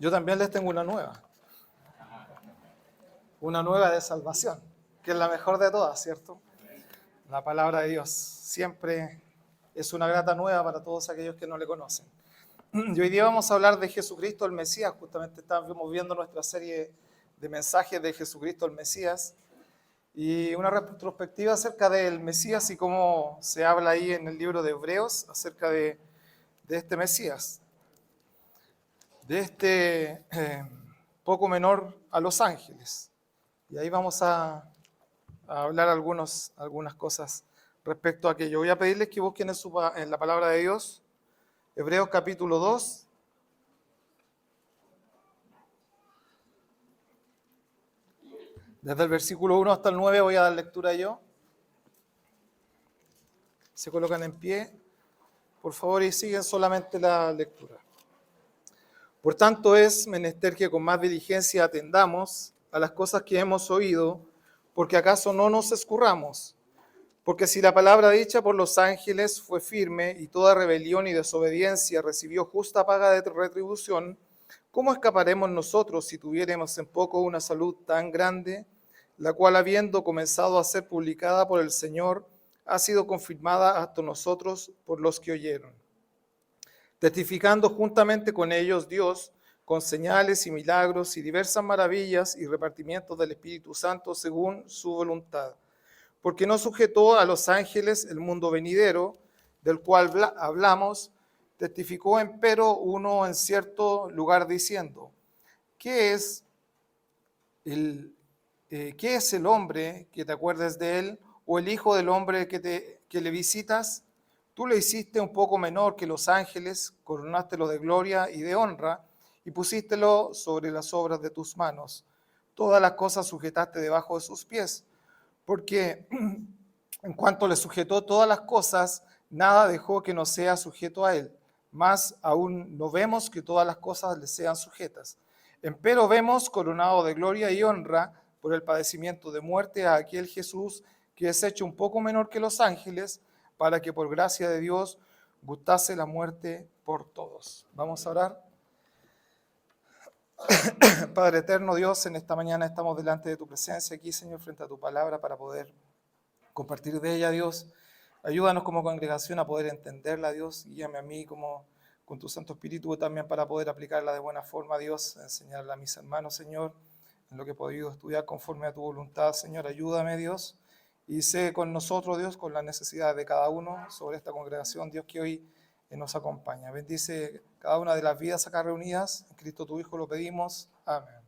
Yo también les tengo una nueva de salvación, que es la mejor de todas, ¿cierto? La palabra de Dios siempre es una grata nueva para todos aquellos que no le conocen. Y hoy día vamos a hablar de Jesucristo el Mesías. Justamente estamos viendo nuestra serie de mensajes de Jesucristo el Mesías y una retrospectiva acerca del Mesías y cómo se habla ahí en el libro de Hebreos acerca de este Mesías, de este poco menor a los ángeles. Y ahí vamos a hablar algunas cosas respecto a aquello. Voy a pedirles que busquen en la palabra de Dios, Hebreos capítulo 2. Desde el versículo 1 hasta el 9 voy a dar lectura yo. Se colocan en pie, por favor, y siguen solamente la lectura. Por tanto, es menester que con más diligencia atendamos a las cosas que hemos oído, porque acaso no nos escurramos. Porque si la palabra dicha por los ángeles fue firme y toda rebelión y desobediencia recibió justa paga de retribución, ¿cómo escaparemos nosotros si tuviéramos en poco una salud tan grande, la cual habiendo comenzado a ser publicada por el Señor, ha sido confirmada hasta nosotros por los que oyeron? Testificando juntamente con ellos Dios, con señales y milagros y diversas maravillas y repartimientos del Espíritu Santo según su voluntad. Porque no sujetó a los ángeles el mundo venidero, del cual hablamos, testificó empero uno en cierto lugar diciendo, ¿qué es el hombre que te acuerdes de él, o el hijo del hombre que le visitas? Tú lo hiciste un poco menor que los ángeles, coronástelo de gloria y de honra, y pusístelo sobre las obras de tus manos. Todas las cosas sujetaste debajo de sus pies. Porque en cuanto le sujetó todas las cosas, nada dejó que no sea sujeto a él. Más aún no vemos que todas las cosas le sean sujetas. Empero vemos coronado de gloria y honra por el padecimiento de muerte a aquel Jesús que es hecho un poco menor que los ángeles, para que por gracia de Dios gustase la muerte por todos. Vamos a orar. Padre eterno Dios, en esta mañana estamos delante de tu presencia aquí, Señor, frente a tu palabra para poder compartir de ella, Dios. Ayúdanos como congregación a poder entenderla, Dios. Guíame a mí como con tu Santo Espíritu también para poder aplicarla de buena forma, Dios. Enseñarla a mis hermanos, Señor, en lo que he podido estudiar conforme a tu voluntad, Señor. Ayúdame, Dios. Y sé con nosotros, Dios, con las necesidades de cada uno sobre esta congregación, Dios, que hoy nos acompaña. Bendice cada una de las vidas acá reunidas. En Cristo tu Hijo lo pedimos. Amén.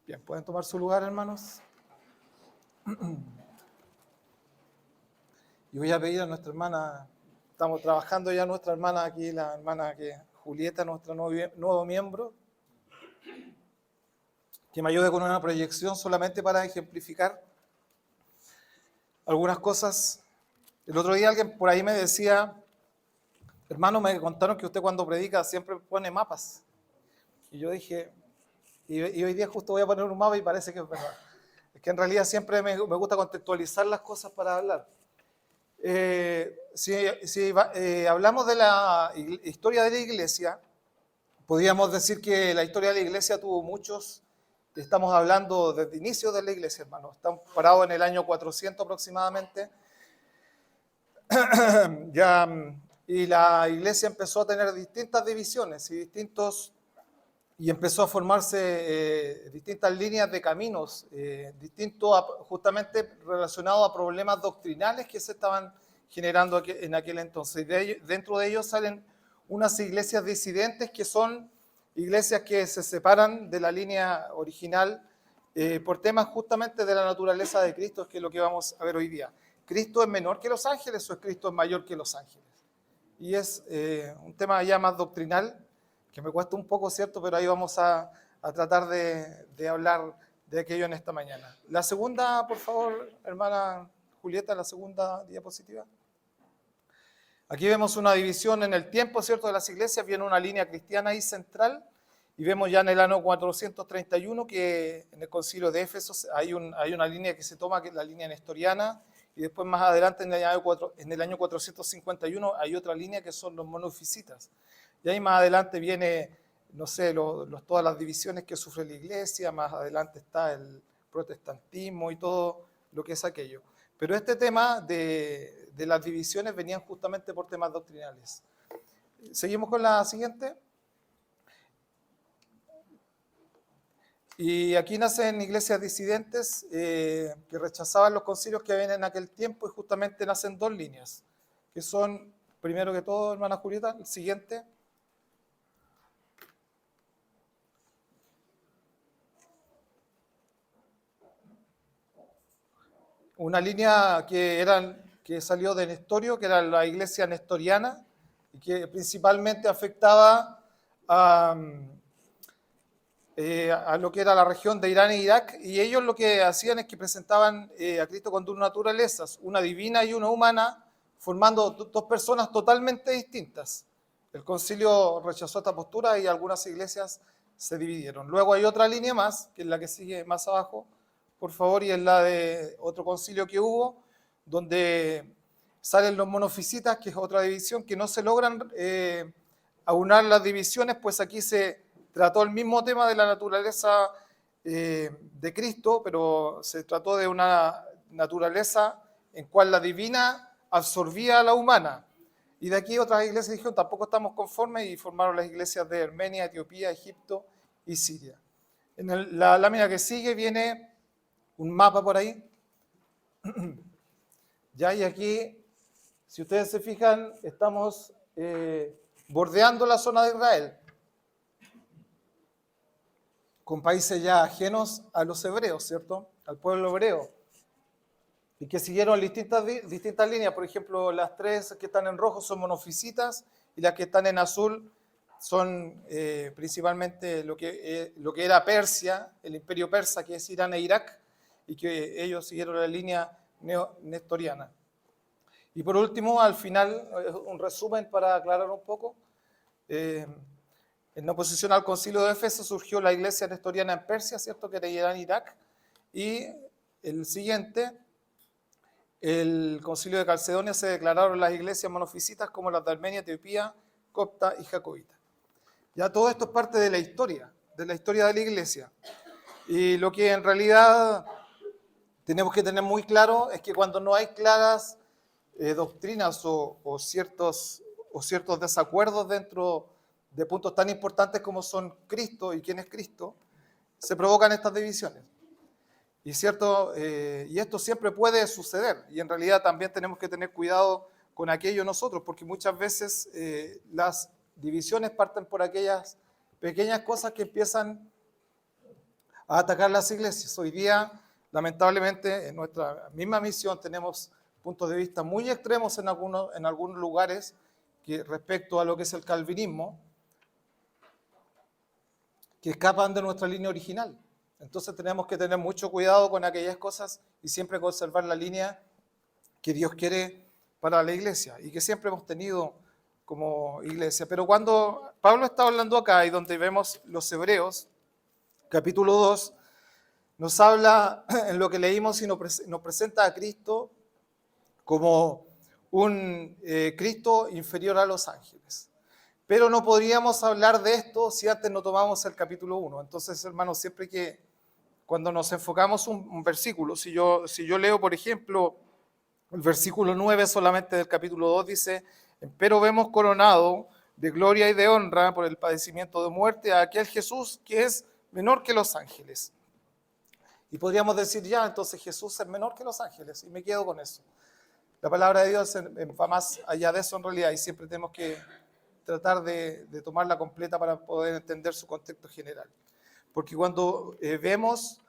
Bien, ¿pueden tomar su lugar, hermanos? Y voy a pedir a nuestra hermana, estamos trabajando ya nuestra hermana aquí, la hermana Julieta, nuestro nuevo miembro, que me ayude con una proyección solamente para ejemplificar algunas cosas. El otro día alguien por ahí me decía, hermano, me contaron que usted cuando predica siempre pone mapas. Y yo dije, y hoy día justo voy a poner un mapa y parece que es verdad. Es que en realidad siempre me gusta contextualizar las cosas para hablar. Si hablamos de la historia de la iglesia, podríamos decir que la historia de la iglesia tuvo muchos, estamos hablando desde el inicio de la iglesia, hermano. Estamos parados en el año 400 aproximadamente. Y la iglesia empezó a tener distintas divisiones y empezó a formarse distintas líneas de caminos, justamente relacionados a problemas doctrinales que se estaban generando en aquel entonces. Dentro de ellos salen unas iglesias disidentes que son iglesias que se separan de la línea original por temas justamente de la naturaleza de Cristo, que es lo que vamos a ver hoy día. ¿Cristo es menor que los ángeles o es Cristo es mayor que los ángeles? Y es un tema ya más doctrinal, que me cuesta un poco, ¿cierto? Pero ahí vamos a tratar de hablar de aquello en esta mañana. La segunda, por favor, hermana Julieta, la segunda diapositiva. Aquí vemos una división en el tiempo, ¿cierto?, de las iglesias. Viene una línea cristiana ahí central, y vemos ya en el año 431 que en el concilio de Éfeso hay una línea que se toma, que es la línea nestoriana, y después más adelante en el año 451 hay otra línea que son los monofisitas. Y ahí más adelante viene no sé, todas las divisiones que sufre la iglesia, más adelante está el protestantismo y todo lo que es aquello. Pero este tema de las divisiones venían justamente por temas doctrinales. Seguimos con la siguiente. Y aquí nacen iglesias disidentes que rechazaban los concilios que habían en aquel tiempo, y justamente nacen dos líneas, que son, primero que todo, hermana Julieta, el siguiente. Una línea que salió de Nestorio, que era la iglesia nestoriana, y que principalmente afectaba a lo que era la región de Irán e Irak, y ellos lo que hacían es que presentaban a Cristo con dos naturalezas, una divina y una humana, formando dos personas totalmente distintas. El concilio rechazó esta postura y algunas iglesias se dividieron. Luego hay otra línea más, que es la que sigue más abajo, por favor, y es la de otro concilio que hubo, donde salen los monofisitas, que es otra división, que no se logran aunar las divisiones, pues aquí se trató el mismo tema de la naturaleza de Cristo, pero se trató de una naturaleza en cual la divina absorbía a la humana. Y de aquí otras iglesias dijeron, tampoco estamos conformes, y formaron las iglesias de Armenia, Etiopía, Egipto y Siria. En la lámina que sigue viene un mapa por ahí. Ya, y aquí, si ustedes se fijan, estamos bordeando la zona de Israel, con países ya ajenos a los hebreos, ¿cierto? Al pueblo hebreo. Y que siguieron distintas líneas. Por ejemplo, las tres que están en rojo son monofisitas, y las que están en azul son principalmente lo que era Persia, el imperio persa, que es Irán e Irak, y que ellos siguieron la línea nestoriana. Y por último, al final, un resumen para aclarar un poco. En oposición al concilio de Éfeso surgió la iglesia nestoriana en Persia, ¿cierto? Que era Irán e Irak. Y el siguiente, el concilio de Calcedonia, se declararon las iglesias monofisitas como las de Armenia, Etiopía, Copta y Jacobita. Ya todo esto es parte de la historia de la iglesia. Y lo que en realidad tenemos que tener muy claro es que cuando no hay claras doctrinas o ciertos desacuerdos dentro de puntos tan importantes como son Cristo y quién es Cristo, se provocan estas divisiones. Y esto siempre puede suceder, y en realidad también tenemos que tener cuidado con aquello nosotros, porque muchas veces las divisiones parten por aquellas pequeñas cosas que empiezan a atacar las iglesias. Hoy día, lamentablemente, en nuestra misma misión tenemos puntos de vista muy extremos en algunos lugares respecto a lo que es el calvinismo, que escapan de nuestra línea original. Entonces tenemos que tener mucho cuidado con aquellas cosas y siempre conservar la línea que Dios quiere para la iglesia y que siempre hemos tenido como iglesia. Pero cuando Pablo está hablando acá, y donde vemos los Hebreos, capítulo 2, nos habla en lo que leímos y nos presenta a Cristo como un Cristo inferior a los ángeles. Pero no podríamos hablar de esto si antes no tomamos el capítulo 1. Entonces, hermanos, siempre que cuando nos enfocamos un versículo, si yo leo, por ejemplo, el versículo 9 solamente del capítulo 2, dice: pero vemos coronado de gloria y de honra por el padecimiento de muerte a aquel Jesús que es menor que los ángeles. Y podríamos decir, ya, entonces Jesús es menor que los ángeles, y me quedo con eso. La palabra de Dios va más allá de eso en realidad, y siempre tenemos que tratar de tomarla completa para poder entender su contexto general. Porque cuando vemos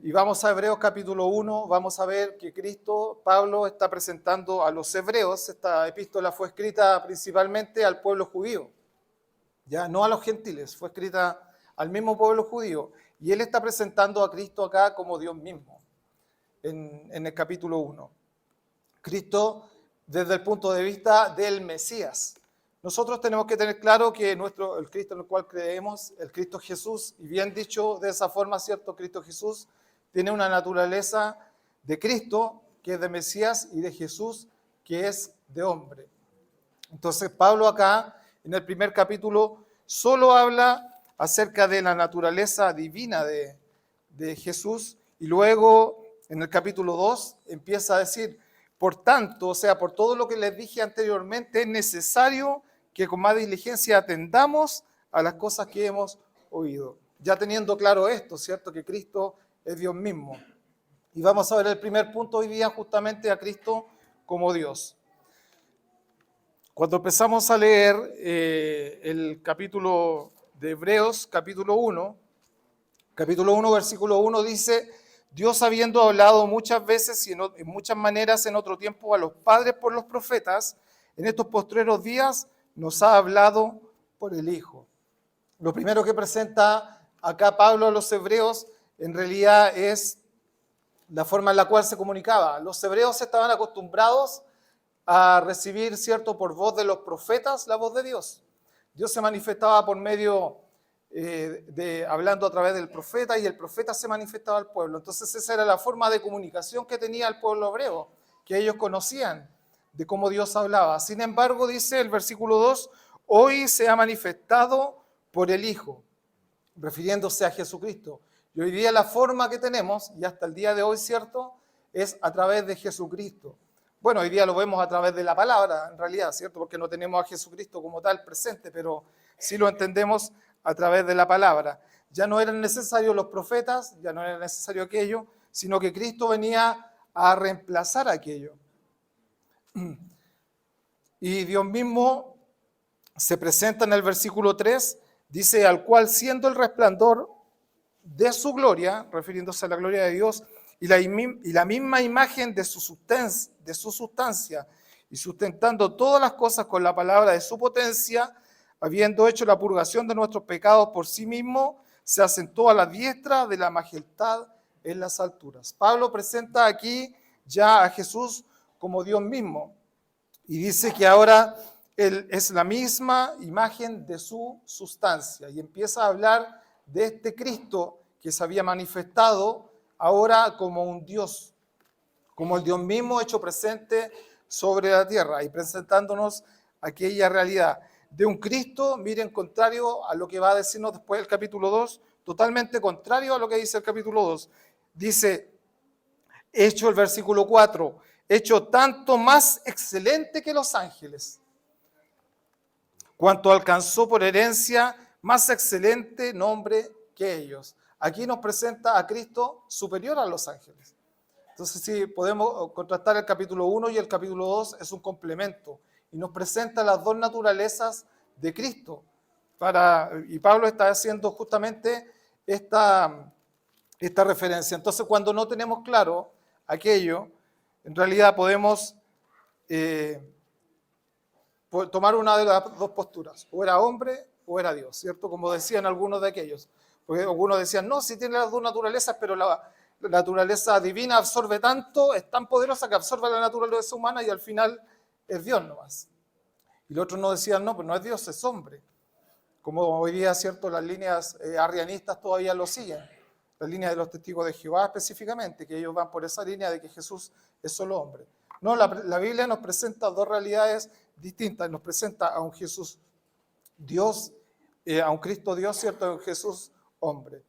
y vamos a Hebreos capítulo 1, vamos a ver que Pablo está presentando a los hebreos. Esta epístola fue escrita principalmente al pueblo judío, ya no a los gentiles, fue escrita al mismo pueblo judío. Y él está presentando a Cristo acá como Dios mismo, en el capítulo 1. Cristo desde el punto de vista del Mesías. Nosotros tenemos que tener claro que el Cristo en el cual creemos, el Cristo Jesús, y bien dicho de esa forma, ¿cierto? Cristo Jesús tiene una naturaleza de Cristo, que es de Mesías, y de Jesús, que es de hombre. Entonces Pablo acá, en el primer capítulo, solo habla acerca de la naturaleza divina de Jesús, y luego en el capítulo 2 empieza a decir, por tanto, o sea, por todo lo que les dije anteriormente, es necesario que con más diligencia atendamos a las cosas que hemos oído. Ya teniendo claro esto, ¿cierto? Que Cristo es Dios mismo. Y vamos a ver el primer punto hoy día, justamente a Cristo como Dios. Cuando empezamos a leer el capítulo de Hebreos, capítulo 1, versículo 1 dice, Dios habiendo hablado muchas veces y en muchas maneras en otro tiempo a los padres por los profetas, en estos postreros días nos ha hablado por el Hijo. Lo primero que presenta acá Pablo a los hebreos en realidad es la forma en la cual se comunicaba. Los hebreos estaban acostumbrados a recibir, ¿cierto?, por voz de los profetas, la voz de Dios. Dios se manifestaba por medio hablando a través del profeta, y el profeta se manifestaba al pueblo. Entonces esa era la forma de comunicación que tenía el pueblo hebreo, que ellos conocían de cómo Dios hablaba. Sin embargo, dice el versículo 2, hoy se ha manifestado por el Hijo, refiriéndose a Jesucristo. Y hoy día la forma que tenemos, y hasta el día de hoy, ¿cierto?, es a través de Jesucristo. Bueno, hoy día lo vemos a través de la palabra, en realidad, ¿cierto? Porque no tenemos a Jesucristo como tal presente, pero sí lo entendemos a través de la palabra. Ya no eran necesarios los profetas, ya no era necesario aquello, sino que Cristo venía a reemplazar aquello. Y Dios mismo se presenta en el versículo 3, dice, al cual siendo el resplandor de su gloria, refiriéndose a la gloria de Dios, y la misma imagen de su sustancia, y sustentando todas las cosas con la palabra de su potencia, habiendo hecho la purgación de nuestros pecados por sí mismo, se asentó a la diestra de la majestad en las alturas. Pablo presenta aquí ya a Jesús como Dios mismo, y dice que ahora Él es la misma imagen de su sustancia, y empieza a hablar de este Cristo que se había manifestado ahora como un Dios, como el Dios mismo hecho presente sobre la tierra y presentándonos aquella realidad de un Cristo, miren, contrario a lo que va a decirnos después del capítulo 2, totalmente contrario a lo que dice el capítulo 2. Dice, hecho el versículo 4, hecho tanto más excelente que los ángeles, cuanto alcanzó por herencia más excelente nombre que ellos. Aquí nos presenta a Cristo superior a los ángeles. Entonces, si podemos contrastar el capítulo 1 y el capítulo 2, es un complemento y nos presenta las dos naturalezas de Cristo. Y Pablo está haciendo justamente esta referencia. Entonces, cuando no tenemos claro aquello, en realidad podemos tomar una de las dos posturas, o era hombre o era Dios, ¿cierto? Como decían algunos de aquellos. Porque algunos decían, no, sí tiene las dos naturalezas, pero la naturaleza divina absorbe tanto, es tan poderosa que absorbe la naturaleza humana y al final es Dios nomás. Y los otros no decían, no, pues no es Dios, es hombre. Como hoy día, ¿cierto?, las líneas arrianistas todavía lo siguen. La línea de los testigos de Jehová específicamente, que ellos van por esa línea de que Jesús es solo hombre. No, la Biblia nos presenta dos realidades distintas. Nos presenta a un Jesús Dios, a un Cristo Dios, ¿cierto?, a un Jesús hombre.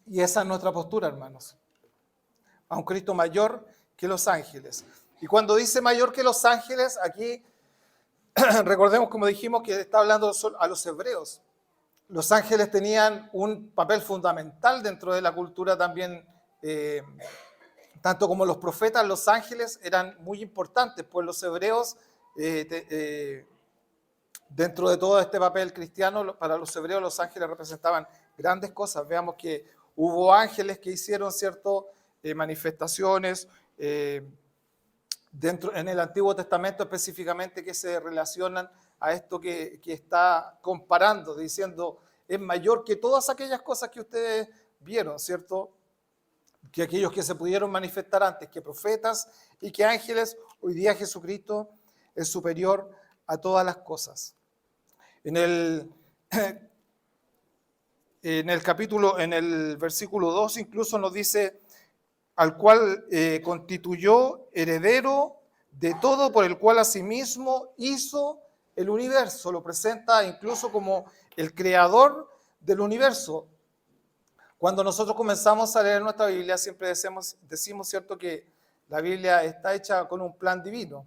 Y esa es nuestra postura, hermanos. A un Cristo mayor que los ángeles. Y cuando dice mayor que los ángeles, aquí recordemos, como dijimos, que está hablando a los hebreos. Los ángeles tenían un papel fundamental dentro de la cultura también, tanto como los profetas, los ángeles eran muy importantes, pues los hebreos, dentro de todo este papel cristiano, para los hebreos los ángeles representaban grandes cosas. Veamos que hubo ángeles que hicieron ciertas manifestaciones en el Antiguo Testamento específicamente, que se relacionan a esto que está comparando, diciendo, es mayor que todas aquellas cosas que ustedes vieron, ¿cierto? Que aquellos que se pudieron manifestar antes, que profetas y que ángeles. Hoy día Jesucristo es superior a todas las cosas. En el versículo 2 incluso nos dice, al cual constituyó heredero de todo, por el cual asimismo hizo el universo, lo presenta incluso como el creador del universo. Cuando nosotros comenzamos a leer nuestra Biblia, siempre decimos, ¿cierto?, que la Biblia está hecha con un plan divino.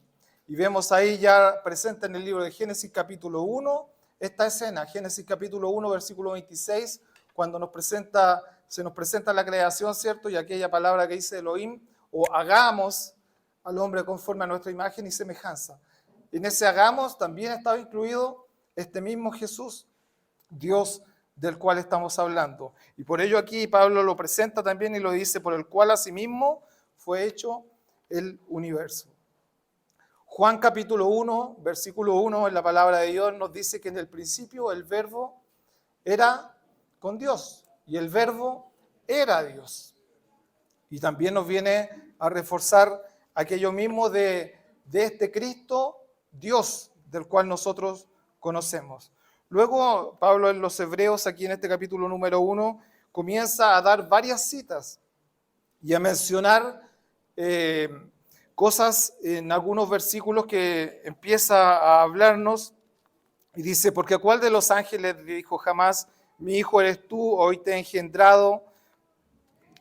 Y vemos ahí ya presente en el libro de Génesis capítulo 1 esta escena, Génesis capítulo 1, versículo 26, cuando se nos presenta la creación, ¿cierto? Y aquella palabra que dice Elohim, o hagamos al hombre conforme a nuestra imagen y semejanza. En ese hagamos también estaba incluido este mismo Jesús, Dios del cual estamos hablando. Y por ello aquí Pablo lo presenta también y lo dice, por el cual asimismo fue hecho el universo. Juan capítulo 1, versículo 1, en la palabra de Dios nos dice que en el principio el verbo era con Dios y el verbo era Dios. Y también nos viene a reforzar aquello mismo de este Cristo, Dios, del cual nosotros conocemos. Luego, Pablo en los Hebreos, aquí en este capítulo número 1, comienza a dar varias citas y a mencionar cosas en algunos versículos que empieza a hablarnos y dice, porque ¿a cuál de los ángeles le dijo jamás, mi hijo eres tú, hoy te he engendrado?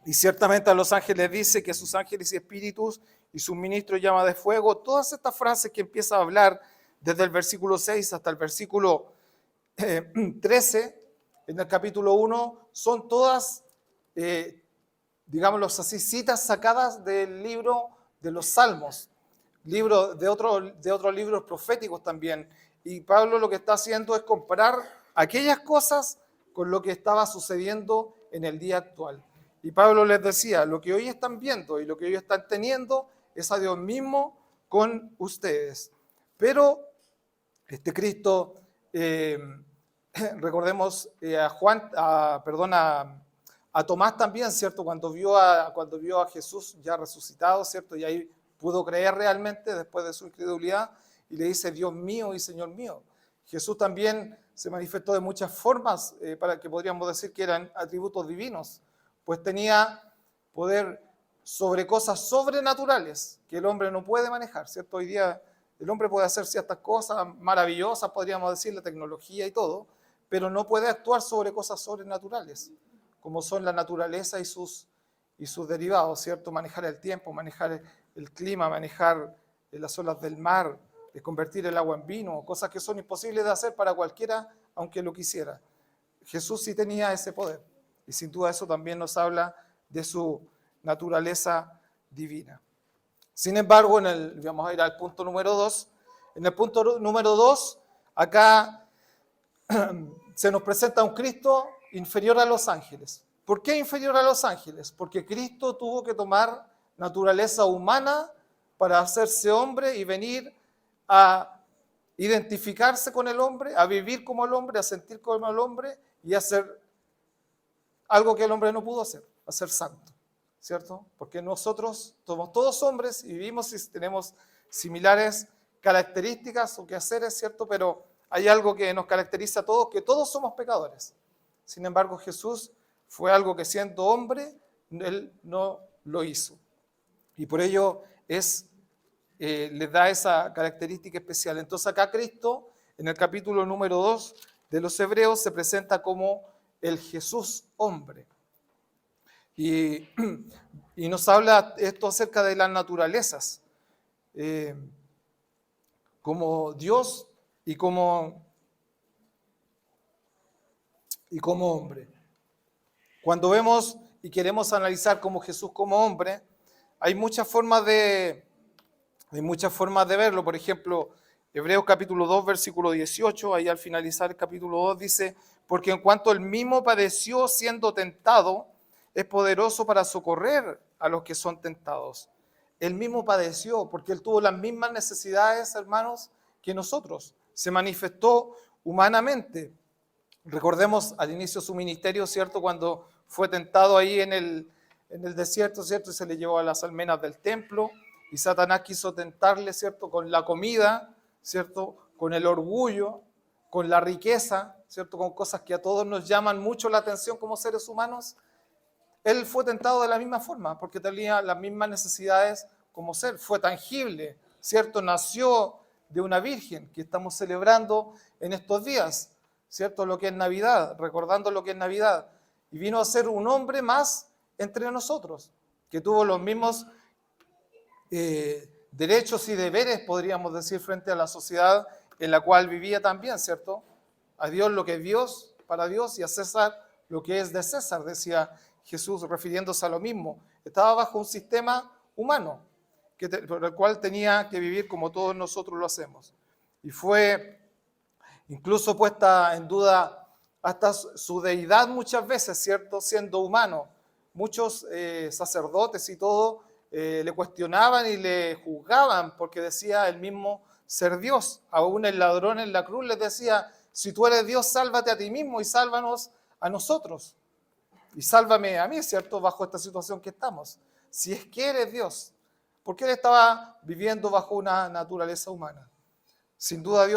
Y ciertamente a los ángeles dice que sus ángeles y espíritus y sus ministros llama de fuego. Todas estas frases que empieza a hablar desde el versículo 6 hasta el versículo 13, en el capítulo 1, son todas, digámoslo así, citas sacadas del libro de los Salmos, libro de otros libros proféticos también. Y Pablo lo que está haciendo es comparar aquellas cosas con lo que estaba sucediendo en el día actual. Y Pablo les decía, lo que hoy están viendo y lo que hoy están teniendo es a Dios mismo con ustedes. Pero este Cristo, recordemos a Tomás también, ¿cierto? Cuando vio a Jesús ya resucitado, ¿cierto? Y ahí pudo creer realmente después de su incredulidad y le dice, Dios mío y Señor mío. Jesús también se manifestó de muchas formas para que podríamos decir que eran atributos divinos, pues tenía poder sobre cosas sobrenaturales que el hombre no puede manejar, ¿cierto? Hoy día el hombre puede hacer ciertas cosas maravillosas, podríamos decir, la tecnología y todo, pero no puede actuar sobre cosas sobrenaturales, como son la naturaleza y sus derivados, ¿cierto? Manejar el tiempo, manejar el clima, manejar las olas del mar, convertir el agua en vino, cosas que son imposibles de hacer para cualquiera, aunque lo quisiera. Jesús sí tenía ese poder, y sin duda eso también nos habla de su naturaleza divina. Sin embargo, vamos a ir al punto número 2. En el punto número 2, acá se nos presenta un Cristo inferior a los ángeles. ¿Por qué inferior a los ángeles? Porque Cristo tuvo que tomar naturaleza humana para hacerse hombre y venir a identificarse con el hombre, a vivir como el hombre, a sentir como el hombre y a hacer algo que el hombre no pudo hacer, a ser santo, ¿cierto? Porque nosotros somos todos hombres y vivimos y tenemos similares características o quehaceres, ¿cierto? Pero hay algo que nos caracteriza a todos, que todos somos pecadores. Sin embargo, Jesús fue algo que siendo hombre, él no lo hizo. Y por ello le da esa característica especial. Entonces acá Cristo, en el capítulo número 2 de los Hebreos, se presenta como el Jesús hombre. Y nos habla esto acerca de las naturalezas, como Dios y como hombre. Cuando vemos y queremos analizar como Jesús como hombre, hay muchas formas de verlo. Por ejemplo, Hebreos capítulo 2, versículo 18, ahí al finalizar el capítulo 2 dice, porque en cuanto él mismo padeció siendo tentado, es poderoso para socorrer a los que son tentados. Él mismo padeció porque él tuvo las mismas necesidades, hermanos, que nosotros. Se manifestó humanamente. Recordemos al inicio de su ministerio, ¿cierto? Cuando fue tentado ahí en el desierto, ¿cierto? Y se le llevó a las almenas del templo y Satanás quiso tentarle, ¿cierto? Con la comida, ¿cierto? Con el orgullo, con la riqueza, ¿cierto? Con cosas que a todos nos llaman mucho la atención como seres humanos. Él fue tentado de la misma forma porque tenía las mismas necesidades como ser. Fue tangible, ¿cierto? Nació de una virgen que estamos celebrando en estos días, ¿cierto? Lo que es Navidad, recordando lo que es Navidad. Y vino a ser un hombre más entre nosotros, que tuvo los mismos derechos y deberes, podríamos decir, frente a la sociedad en la cual vivía también, ¿cierto? A Dios lo que es Dios, para Dios, y a César lo que es de César, decía Jesús, refiriéndose a lo mismo. Estaba bajo un sistema humano, por el cual tenía que vivir como todos nosotros lo hacemos. Y fue incluso puesta en duda hasta su deidad muchas veces, ¿cierto? Siendo humano. Muchos sacerdotes y todo le cuestionaban y le juzgaban porque decía el mismo ser Dios. Aún el ladrón en la cruz les decía, si tú eres Dios, sálvate a ti mismo y sálvanos a nosotros. Y sálvame a mí, ¿cierto? Bajo esta situación que estamos. Si es que eres Dios. Porque él estaba viviendo bajo una naturaleza humana. Sin duda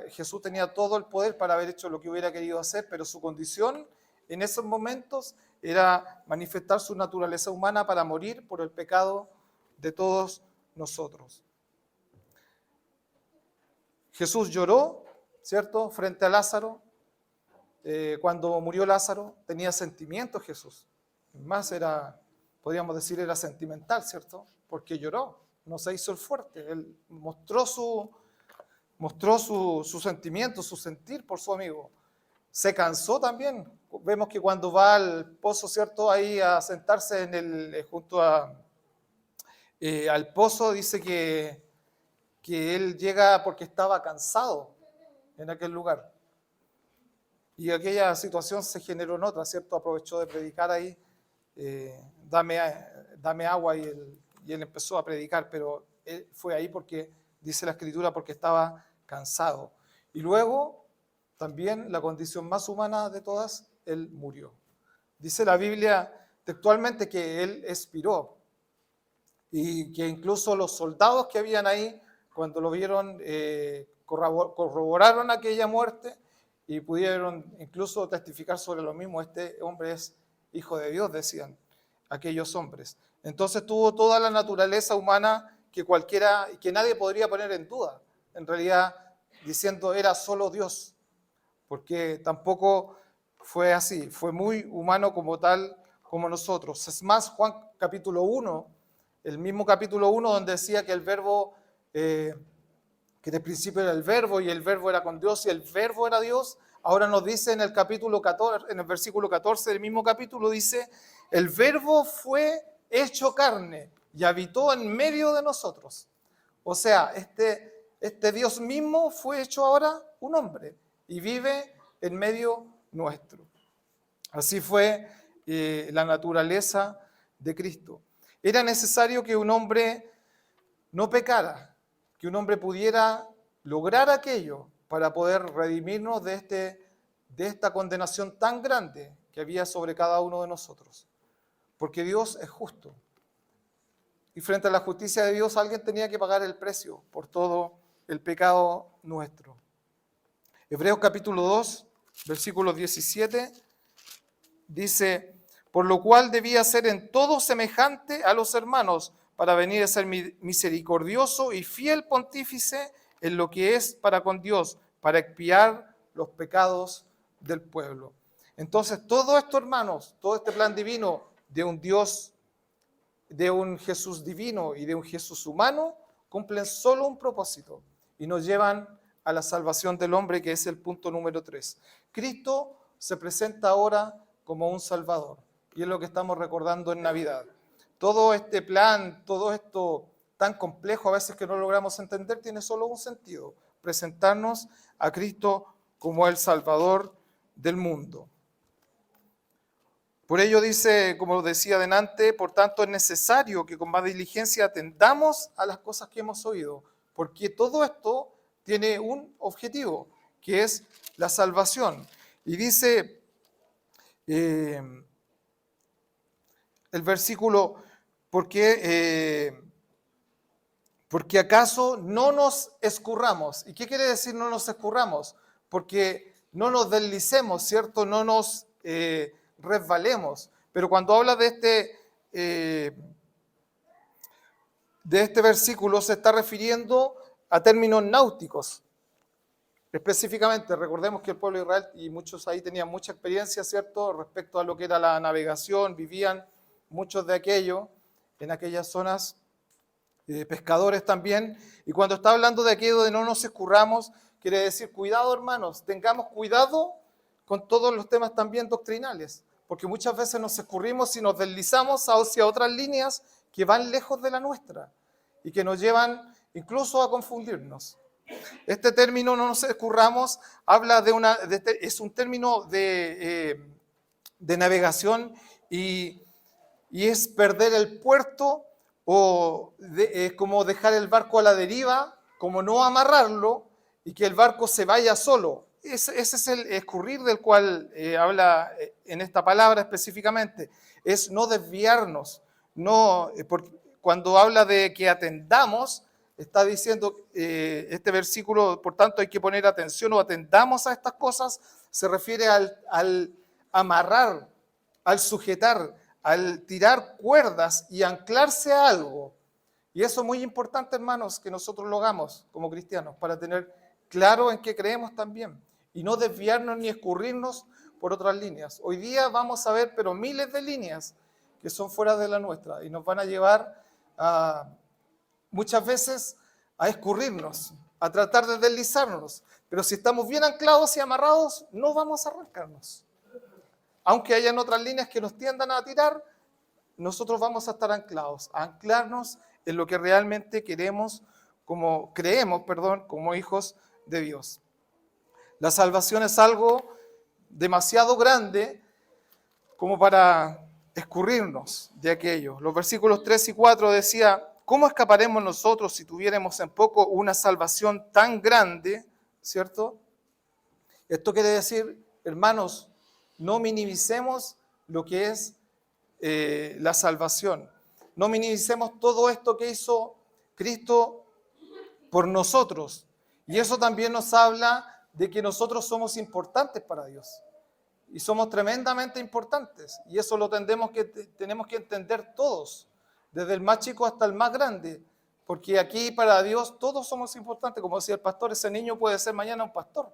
Jesús tenía todo el poder para haber hecho lo que hubiera querido hacer, pero su condición en esos momentos era manifestar su naturaleza humana para morir por el pecado de todos nosotros. Jesús lloró, ¿cierto?, frente a Lázaro. Cuando murió Lázaro, tenía sentimientos Jesús. Más podríamos decir, era sentimental, ¿cierto? Porque lloró, no se hizo el fuerte. Él mostró su sentimiento, su sentir por su amigo. Se cansó también. Vemos que cuando va al pozo, ¿cierto?, ahí a sentarse junto al pozo, dice que él llega porque estaba cansado en aquel lugar. Y aquella situación se generó en otra, ¿cierto? Aprovechó de predicar ahí, dame agua, y él empezó a predicar, pero él fue ahí porque, dice la Escritura, porque estaba cansado. Y luego, también la condición más humana de todas, él murió. Dice la Biblia textualmente que él expiró y que incluso los soldados que habían ahí, cuando lo vieron, corroboraron aquella muerte y pudieron incluso testificar sobre lo mismo. Este hombre es hijo de Dios, decían aquellos hombres. Entonces tuvo toda la naturaleza humana que nadie podría poner en duda. En realidad, diciendo era solo Dios, porque tampoco fue así, fue muy humano como tal, como nosotros. Es más, Juan capítulo 1, el mismo capítulo 1 donde decía que el verbo, que en el principio era el verbo y el verbo era con Dios y el verbo era Dios, ahora nos dice en el capítulo 14, en el versículo 14 del mismo capítulo, dice, el verbo fue hecho carne y habitó en medio de nosotros. O sea, este Dios mismo fue hecho ahora un hombre y vive en medio nuestro. Así fue la naturaleza de Cristo. Era necesario que un hombre no pecara, que un hombre pudiera lograr aquello para poder redimirnos de esta condenación tan grande que había sobre cada uno de nosotros. Porque Dios es justo. Y frente a la justicia de Dios, alguien tenía que pagar el precio por todo el pecado nuestro. Hebreos capítulo 2, versículo 17, dice, por lo cual debía ser en todo semejante a los hermanos, para venir a ser misericordioso y fiel pontífice en lo que es para con Dios, para expiar los pecados del pueblo. Entonces, todo esto, hermanos, todo este plan divino de un Dios, de un Jesús divino y de un Jesús humano, cumplen solo un propósito y nos llevan a la salvación del hombre, que es el punto número 3. Cristo se presenta ahora como un Salvador, y es lo que estamos recordando en Navidad. Todo este plan, todo esto tan complejo a veces que no logramos entender, tiene solo un sentido: presentarnos a Cristo como el Salvador del mundo. Por ello dice, como decía delante, por tanto es necesario que con más diligencia atendamos a las cosas que hemos oído, porque todo esto tiene un objetivo, que es la salvación. Y dice el versículo, porque acaso no nos escurramos. ¿Y qué quiere decir no nos escurramos? Porque no nos deslicemos, ¿cierto? No nos resbalemos. Pero cuando habla de este versículo, se está refiriendo a términos náuticos. Específicamente, recordemos que el pueblo de Israel, y muchos ahí tenían mucha experiencia, ¿cierto?, respecto a lo que era la navegación, vivían muchos de aquello en aquellas zonas, pescadores también, y cuando está hablando de aquello de no nos escurramos, quiere decir, cuidado hermanos, tengamos cuidado con todos los temas también doctrinales, porque muchas veces nos escurrimos y nos deslizamos hacia otras líneas que van lejos de la nuestra y que nos llevan incluso a confundirnos. Este término, no nos escurramos, habla es un término de navegación y es perder el puerto o como dejar el barco a la deriva, como no amarrarlo y que el barco se vaya solo. Ese es el escurrir del cual habla en esta palabra específicamente. Es no desviarnos. Cuando habla de que atendamos, está diciendo este versículo, por tanto hay que poner atención o atendamos a estas cosas, se refiere al amarrar, al sujetar, al tirar cuerdas y anclarse a algo. Y eso es muy importante, hermanos, que nosotros lo hagamos como cristianos, para tener claro en qué creemos también y no desviarnos ni escurrirnos por otras líneas. Hoy día vamos a ver, pero miles de líneas que son fuera de la nuestra y nos van a llevar muchas veces a escurrirnos, a tratar de deslizarnos. Pero si estamos bien anclados y amarrados, no vamos a arrancarnos. Aunque hayan otras líneas que nos tiendan a tirar, nosotros vamos a estar anclados, a anclarnos en lo que realmente creemos como hijos de Dios. La salvación es algo demasiado grande como para escurrirnos de aquello. Los versículos 3 y 4 decía, ¿cómo escaparemos nosotros si tuviéramos en poco una salvación tan grande? ¿Cierto? Esto quiere decir, hermanos, no minimicemos lo que es la salvación. No minimicemos todo esto que hizo Cristo por nosotros. Y eso también nos habla de que nosotros somos importantes para Dios. Y somos tremendamente importantes. Y eso lo tenemos que entender todos, desde el más chico hasta el más grande. Porque aquí para Dios todos somos importantes. Como decía el pastor, ese niño puede ser mañana un pastor.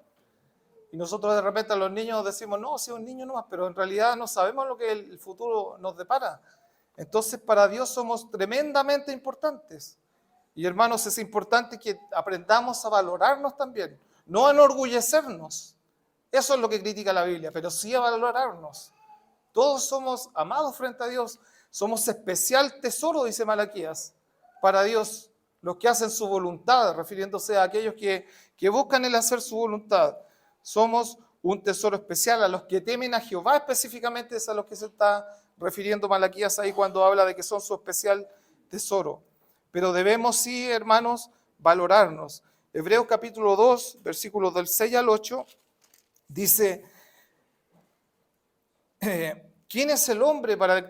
Y nosotros de repente a los niños decimos, no, si es un niño nomás, pero en realidad no sabemos lo que el futuro nos depara. Entonces para Dios somos tremendamente importantes. Y hermanos, es importante que aprendamos a valorarnos también, no a enorgullecernos. Eso es lo que critica la Biblia, pero sí a valorarnos. Todos somos amados frente a Dios, somos especial tesoro, dice Malaquías, para Dios, los que hacen su voluntad, refiriéndose a aquellos que buscan el hacer su voluntad. Somos un tesoro especial. A los que temen a Jehová específicamente es a los que se está refiriendo Malaquías ahí cuando habla de que son su especial tesoro. Pero debemos sí, hermanos, valorarnos. Hebreos capítulo 2, versículos del 6 al 8, dice, ¿quién es el hombre para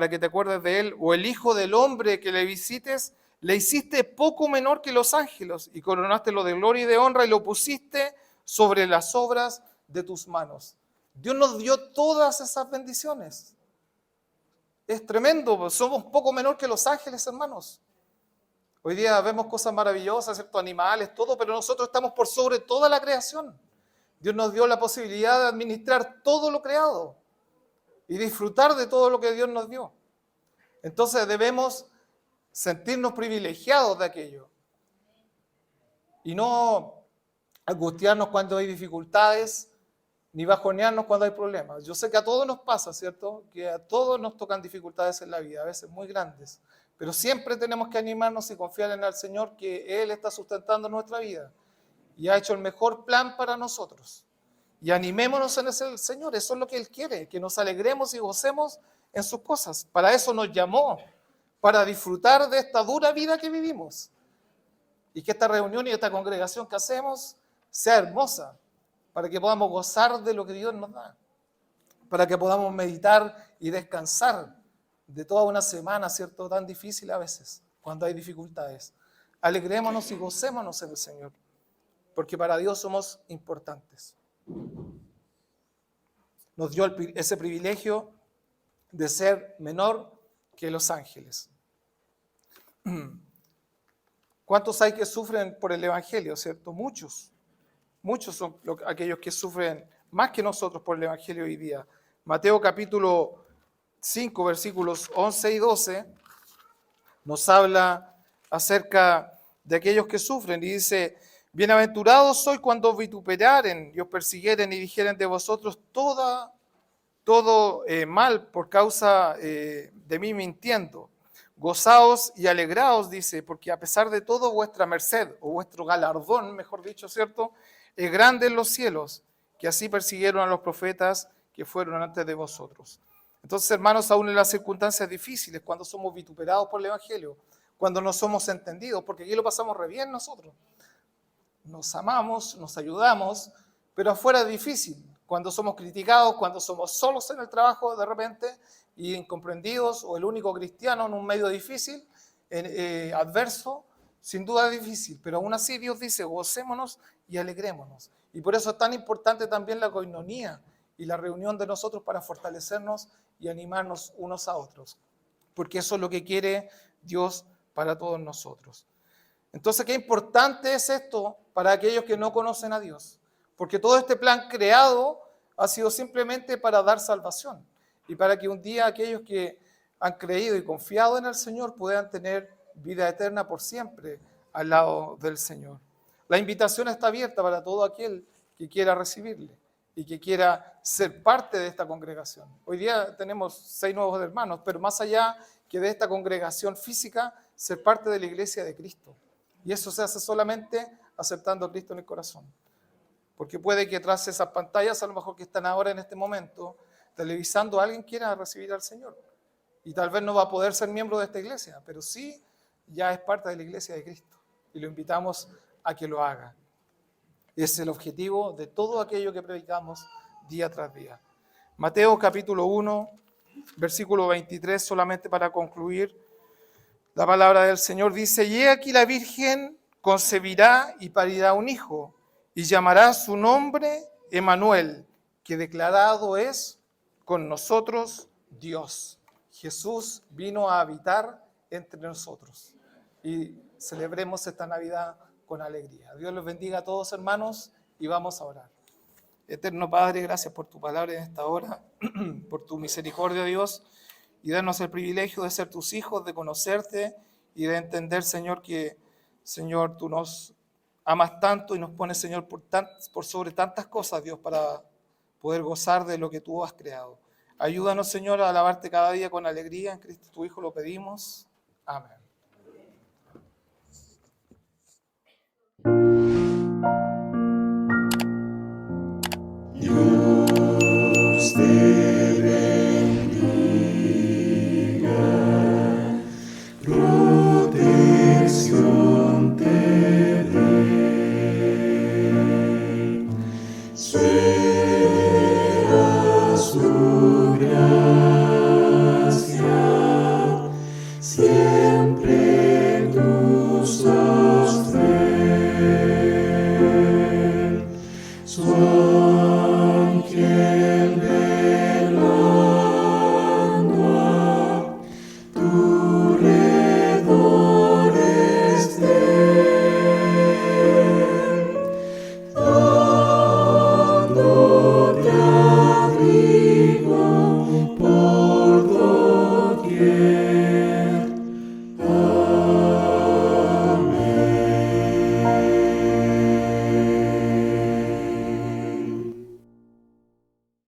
que te acuerdes de él? ¿O el hijo del hombre que le visites? Le hiciste poco menor que los ángeles y coronaste lo de gloria y de honra y lo pusiste sobre las obras de tus manos. Dios nos dio todas esas bendiciones. Es tremendo, somos poco menor que los ángeles, hermanos. Hoy día vemos cosas maravillosas, ¿cierto? Animales, todo, pero nosotros estamos por sobre toda la creación. Dios nos dio la posibilidad de administrar todo lo creado y disfrutar de todo lo que Dios nos dio. Entonces debemos sentirnos privilegiados de aquello y no angustiarnos cuando hay dificultades, ni bajonearnos cuando hay problemas. Yo sé que a todos nos pasa, ¿cierto? Que a todos nos tocan dificultades en la vida, a veces muy grandes, pero siempre tenemos que animarnos y confiar en el Señor, que Él está sustentando nuestra vida y ha hecho el mejor plan para nosotros. Y animémonos en el Señor, eso es lo que Él quiere, que nos alegremos y gocemos en sus cosas. Para eso nos llamó, para disfrutar de esta dura vida que vivimos. Y que esta reunión y esta congregación que hacemos sea hermosa, para que podamos gozar de lo que Dios nos da, para que podamos meditar y descansar de toda una semana, ¿cierto? Tan difícil a veces, cuando hay dificultades. Alegrémonos y gocémonos en el Señor, porque para Dios somos importantes. Nos dio ese privilegio de ser menor que los ángeles. ¿Cuántos hay que sufren por el Evangelio, cierto? Muchos. Muchos son aquellos que sufren más que nosotros por el Evangelio hoy día. Mateo capítulo 5, versículos 11 y 12, nos habla acerca de aquellos que sufren y dice: bienaventurados sois cuando os vituperaren y os persiguieren y dijeren de vosotros todo mal por causa de mí mintiendo. Gozaos y alegraos, dice, porque a pesar de todo vuestra merced, o vuestro galardón, mejor dicho, ¿cierto?, es grande en los cielos, que así persiguieron a los profetas que fueron antes de vosotros. Entonces, hermanos, aún en las circunstancias difíciles, cuando somos vituperados por el Evangelio, cuando no somos entendidos, porque aquí lo pasamos re bien nosotros, nos amamos, nos ayudamos, pero afuera es difícil, cuando somos criticados, cuando somos solos en el trabajo de repente y incomprendidos, o el único cristiano en un medio difícil, adverso, sin duda es difícil, pero aún así Dios dice: gocémonos y alegrémonos. Y por eso es tan importante también la coinonía y la reunión de nosotros para fortalecernos y animarnos unos a otros, porque eso es lo que quiere Dios para todos nosotros. Entonces, qué importante es esto para aquellos que no conocen a Dios, porque todo este plan creado ha sido simplemente para dar salvación y para que un día aquellos que han creído y confiado en el Señor puedan tener vida eterna por siempre al lado del Señor. La invitación está abierta para todo aquel que quiera recibirle y que quiera ser parte de esta congregación. Hoy día tenemos 6 nuevos hermanos, pero más allá que de esta congregación física, ser parte de la iglesia de Cristo. Y eso se hace solamente aceptando a Cristo en el corazón. Porque puede que tras esas pantallas, a lo mejor que están ahora en este momento, televisando, alguien quiera recibir al Señor. Y tal vez no va a poder ser miembro de esta iglesia, pero sí ya es parte de la iglesia de Cristo. Y lo invitamos a que lo haga. Es el objetivo de todo aquello que predicamos día tras día. Mateo capítulo 1, versículo 23, solamente para concluir. La palabra del Señor dice: y he aquí la Virgen concebirá y parirá un hijo, y llamará su nombre Emmanuel, que declarado es con nosotros Dios. Jesús vino a habitar entre nosotros. Y celebremos esta Navidad con alegría. Dios los bendiga a todos, hermanos, y vamos a orar. Eterno Padre, gracias por tu palabra en esta hora, por tu misericordia, Dios, y darnos el privilegio de ser tus hijos, de conocerte y de entender, Señor, que, Señor, tú nos amas tanto y nos pones, Señor, por sobre tantas cosas, Dios, para poder gozar de lo que tú has creado. Ayúdanos, Señor, a alabarte cada día con alegría. En Cristo tu Hijo lo pedimos. Amén.